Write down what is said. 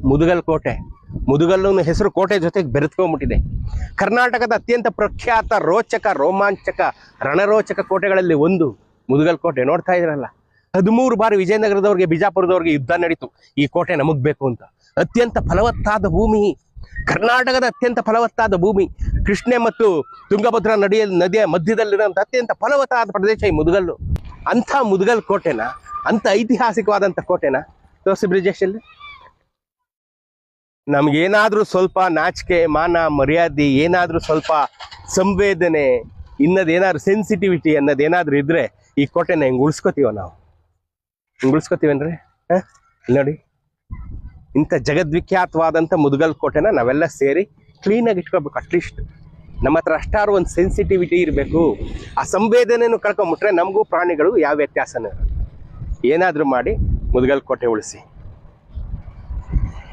ಮುದುಗಲ್ ಕೋಟೆ. ಮುದುಗಲ್ಲು ಹೆಸರು ಕೋಟೆ ಜೊತೆಗೆ ಬೆರೆತ್ಕೊಂಡ್ಬಿಟ್ಟಿದೆ. ಕರ್ನಾಟಕದ ಅತ್ಯಂತ ಪ್ರಖ್ಯಾತ ರೋಚಕ ರೋಮಾಂಚಕ ರಣರೋಚಕ ಕೋಟೆಗಳಲ್ಲಿ ಒಂದು ಮುದುಗಲ್ ಕೋಟೆ. ನೋಡ್ತಾ ಇದ್ರಲ್ಲ, 13 ಬಾರಿ ವಿಜಯನಗರದವ್ರಿಗೆ ಬಿಜಾಪುರದವ್ರಿಗೆ ಯುದ್ಧ ನಡೀತು ಈ ಕೋಟೆ ನಮಗ್ ಬೇಕು ಅಂತ. ಅತ್ಯಂತ ಫಲವತ್ತಾದ ಭೂಮಿ, ಕರ್ನಾಟಕದ ಅತ್ಯಂತ ಫಲವತ್ತಾದ ಭೂಮಿ. ಕೃಷ್ಣೆ ಮತ್ತು ತುಂಗಭದ್ರಾ ನದಿಯ ಮಧ್ಯದಲ್ಲಿರುವಂಥ ಅತ್ಯಂತ ಫಲವತ್ತಾದ ಪ್ರದೇಶ ಈ ಮುದುಗಲ್ಲು. ಅಂಥ ಮುದುಗಲ್ ಕೋಟೆನ, ಅಂಥ ಐತಿಹಾಸಿಕವಾದಂಥ ಕೋಟೆನ ತೋರಿಸಿ ಬ್ರಿಜೇಶಲ್ಲಿ. ನಮ್ಗೇನಾದ್ರೂ ಸ್ವಲ್ಪ ನಾಚಿಕೆ ಮಾನ ಮರ್ಯಾದೆ, ಏನಾದ್ರೂ ಸ್ವಲ್ಪ ಸಂವೇದನೆ, ಇನ್ನದೇನಾದ್ರು ಸೆನ್ಸಿಟಿವಿಟಿ ಅನ್ನೋದೇನಾದ್ರೂ ಇದ್ರೆ ಈ ಕೋಟೆನ ಹಿಂಗೆ ಉಳಿಸ್ಕೋತೀವ ನಾವು. ಹಿಂಗೆ ಉಳಿಸ್ಕೋತೀವೇನ್ರಿ? ನೋಡಿ, ಇಂಥ ಜಗದ್ವಿಖ್ಯಾತವಾದಂಥ ಮುದುಗಲ್ ಕೋಟೆನ ನಾವೆಲ್ಲ ಸೇರಿ ಕ್ಲೀನಾಗಿ ಇಟ್ಕೋಬೇಕು. ಅಟ್ಲೀಸ್ಟ್ ನಮ್ಮ ಹತ್ರ ಅಷ್ಟಾರು ಒಂದು ಸೆನ್ಸಿಟಿವಿಟಿ ಇರಬೇಕು. ಆ ಸಂವೇದನೆಯನ್ನು ಕಳ್ಕೊಂಬಿಟ್ರೆ ನಮಗೂ ಪ್ರಾಣಿಗಳು ಯಾವ ವ್ಯತ್ಯಾಸನೂ ಇರಲ್ಲ. ಏನಾದರೂ ಮಾಡಿ ಮುದುಗಲ್ ಕೋಟೆ ಉಳಿಸಿ.